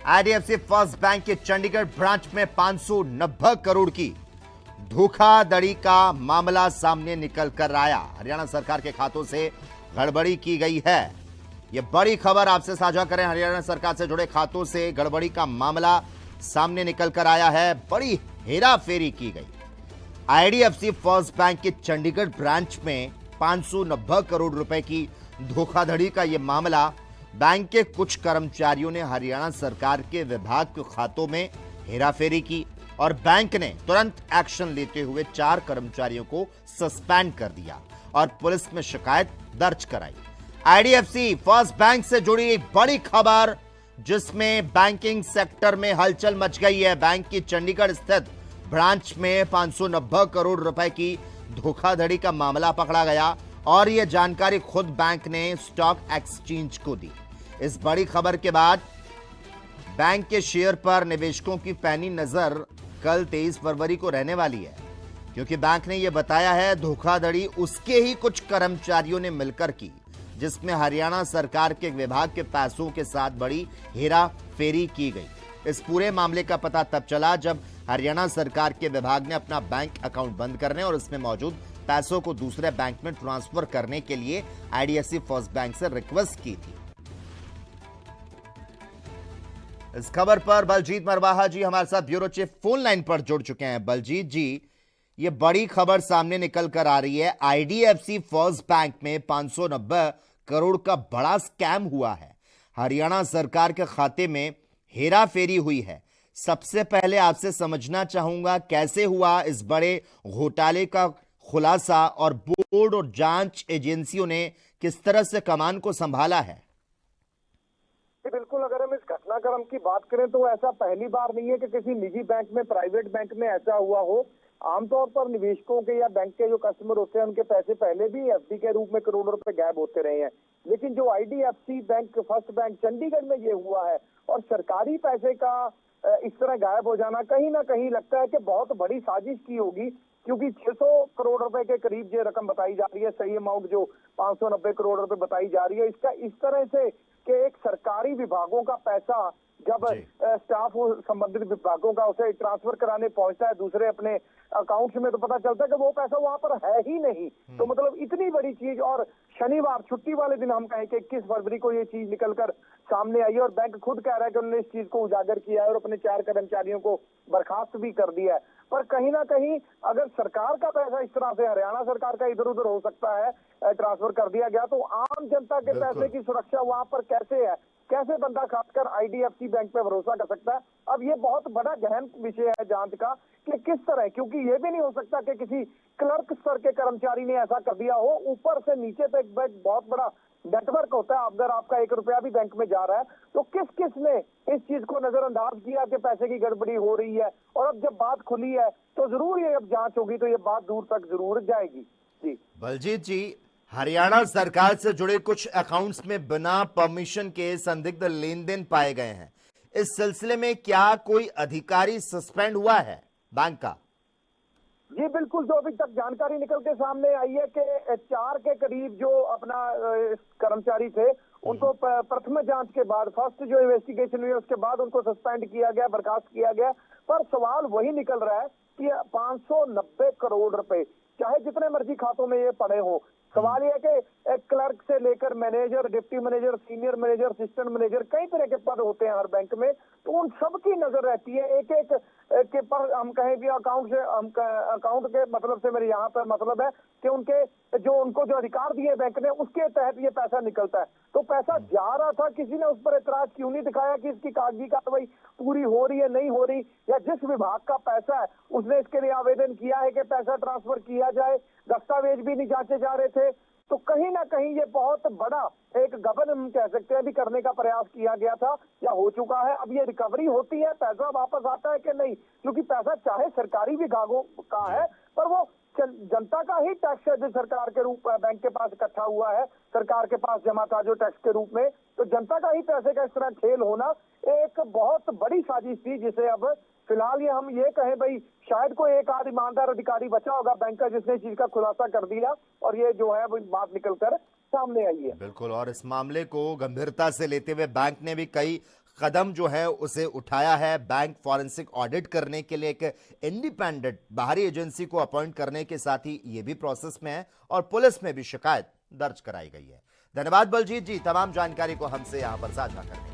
IDFC first bank के Chandigarh branch में 590 करोड़ की धोखाधड़ी का मामला सामने निकल कर आया। हरियाणा सरकार के खातों से गड़बड़ी की गई है। यह बड़ी खबर आपसे साझा करें। हरियाणा सरकार से जुड़े खातों से गड़बड़ी का मामला सामने निकल कर आया है। बड़ी हेराफेरी की गई। आईडीएफसी फर्स्ट बैंक के चंडीगढ़ ब्रांच में 590 करोड़ रुपए की धोखाधड़ी का यह मामला, बैंक के कुछ कर्मचारियों ने हरियाणा सरकार के विभाग के खातों में हेराफेरी की और बैंक ने तुरंत एक्शन लेते हुए 4 कर्मचारियों को सस्पेंड कर दिया और पुलिस में शिकायत दर्ज कराई। आईडीएफसी फर्स्ट बैंक से जुड़ी एक बड़ी खबर जिसमें बैंकिंग सेक्टर में हलचल मच गई है। बैंक की चंडीगढ़ स्थित ब्रांच में 590 करोड़ रुपए की धोखाधड़ी का मामला पकड़ा गया और यह जानकारी खुद बैंक ने स्टॉक एक्सचेंज को दी। इस बड़ी खबर के बाद बैंक के शेयर पर निवेशकों की पैनी नजर कल 23 फरवरी को रहने वाली है, क्योंकि बैंक ने यह बताया है धोखाधड़ी उसके ही कुछ कर्मचारियों ने मिलकर की, जिसमें हरियाणा सरकार के विभाग के पैसों के साथ बड़ी हेरा फेरी की गई। इस पूरे मामले का पता तब चला जब हरियाणा सरकार के विभाग ने अपना बैंक अकाउंट बंद करने और उसमें मौजूद पैसों को दूसरे बैंक में ट्रांसफर करने के लिए आईडीएफसी फर्स्ट बैंक से रिक्वेस्ट की थी। इस खबर पर बलजीत मरवाहा जी हमारे साथ ब्यूरो चीफ फोन लाइन पर जुड़ चुके हैं। बलजीत जी, ये बड़ी खबर सामने निकल कर आ रही है। आईडीएफसी फर्स्ट बैंक में 590 करोड़ का बड़ा स्कैम हुआ है। हरियाणा सरकार के खाते में हेरा फेरी हुई है। सबसे पहले आपसे समझना चाहूंगा कैसे हुआ इस बड़े घोटाले का खुलासा और बोर्ड और जांच एजेंसियों ने किस तरह से कमान को संभाला है। बिल्कुल, अगर हम इस घटनाक्रम की बात करें तो ऐसा पहली बार नहीं है कि किसी निजी बैंक में, प्राइवेट बैंक में ऐसा हुआ हो। आमतौर पर निवेशकों के या बैंक के जो कस्टमर होते हैं उनके पैसे पहले भी एफडी के रूप में करोड़ों रुपए गायब होते रहे हैं, लेकिन जो IDFC bank first bank Chandigarh में ये हुआ है और सरकारी पैसे का इस तरह गायब हो जाना, कहीं ना कहीं लगता है कि बहुत बड़ी साजिश की होगी, क्योंकि 600 करोड़ रुपए के करीब ये रकम बताई जा रही है। सही अमाउंट जो 590 करोड़ रुपए बताई जा रही है, इसका इस तरह से कि एक सरकारी विभागों का पैसा जब स्टाफ संबंधित विभागों का उसे ट्रांसफर कराने पहुंचता है दूसरे अपने अकाउंट्स में, तो पता चलता है कि वो पैसा वहां पर है ही नहीं। तो मतलब इतनी बड़ी चीज, और शनिवार छुट्टी वाले दिन हम कहें कि 21 फरवरी को ये चीज निकलकर सामने आई है और बैंक खुद कह रहा है कि उन्होंने इस चीज को उजागर किया है और अपने 4 कर्मचारियों को बर्खास्त भी कर दिया है। पर कहीं ना कहीं अगर सरकार का पैसा इस तरह से हरियाणा सरकार का इधर उधर हो सकता है, ट्रांसफर कर दिया गया, तो आम जनता के पैसे की सुरक्षा वहां पर कैसे है? कैसे बंदा खासकर आईडीएफसी बैंक पे भरोसा कर सकता है? अब ये बहुत बड़ा गहन विषय है जांच का कि किस तरह, क्योंकि ये भी नहीं हो सकता कि किसी क्लर्क स्तर के कर्मचारी ने ऐसा कर दिया हो। ऊपर से नीचे तक बहुत बड़ा नेटवर्क होता है। अगर आपका 1 रुपया भी बैंक में जा रहा है तो किस किस ने इस चीज को नजरअंदाज किया कि पैसे की गड़बड़ी हो रही है, और अब जब बात खुली है तो जरूर ये अब जांच होगी तो ये बात दूर तक जरूर जाएगी। जी बलजीत जी, हरियाणा सरकार से जुड़े कुछ अकाउंट्स में बिना परमिशन के संदिग्ध लेन देन पाए गए हैं। इस सिलसिले में क्या कोई अधिकारी सस्पेंड हुआ है बैंक का? जी बिल्कुल, जो अभी तक जानकारी निकल के सामने आई है कि 4 के करीब जो अपना कर्मचारी थे उनको प्रथम जांच के बाद, फर्स्ट जो इन्वेस्टिगेशन हुई उसके बाद उनको सस्पेंड किया गया, बर्खास्त किया गया। पर सवाल वही निकल रहा है कि 590 करोड़ रुपए चाहे जितने मर्जी खातों में ये पड़े हो, सवाल यह है कि एक क्लर्क से लेकर manager, deputy manager, senior manager, assistant manager, कई तरह के पद होते हैं हर बैंक में, तो उन सब की नजर रहती है एक एक के पर। हम कहें कि अकाउंट से, हम अकाउंट के मतलब से मेरे यहाँ पर मतलब है कि उनके उनको जो अधिकार दिए बैंक ने उसके तहत ये पैसा निकलता है। तो पैसा जा रहा था, किसी ने उस पर एतराज क्यों नहीं दिखाया कि इसकी कागजी कार्रवाई पूरी हो रही है, नहीं हो रही, या जिस विभाग का पैसा है उसने इसके लिए आवेदन किया है कि पैसा ट्रांसफर किया जाए, दस्तावेज भी नहीं जांचे जा रहे थे। तो कहीं ना कहीं ये बहुत बड़ा एक गबन हम कह सकते हैं भी करने का प्रयास किया गया था या हो चुका है। अब ये रिकवरी होती है, पैसा वापस आता है कि नहीं, क्योंकि पैसा चाहे सरकारी विभागों का है पर वो जनता का ही टैक्स है जो सरकार के रूप बैंक के पास इकट्ठा हुआ है, सरकार के पास जमा था जो टैक्स के रूप में, तो जनता का ही पैसे का इस तरह खेल होना एक बहुत बड़ी साजिश थी, जिसे अब फिलहाल ये हम ये कहें भाई शायद कोई एक आध ईमानदार अधिकारी बचा होगा बैंक का जिसने चीज का खुलासा कर दिया और ये जो है वो बात निकलकर सामने आई है। बिल्कुल, और इस मामले को गंभीरता से लेते हुए बैंक ने भी कई कदम जो है उसे उठाया है। बैंक फॉरेंसिक ऑडिट करने के लिए एक इंडिपेंडेंट बाहरी एजेंसी को अपॉइंट करने के साथ ही ये भी प्रोसेस में है और पुलिस में भी शिकायत दर्ज कराई गई है। धन्यवाद बलजीत जी, तमाम जानकारी को हमसे यहां पर साझा करने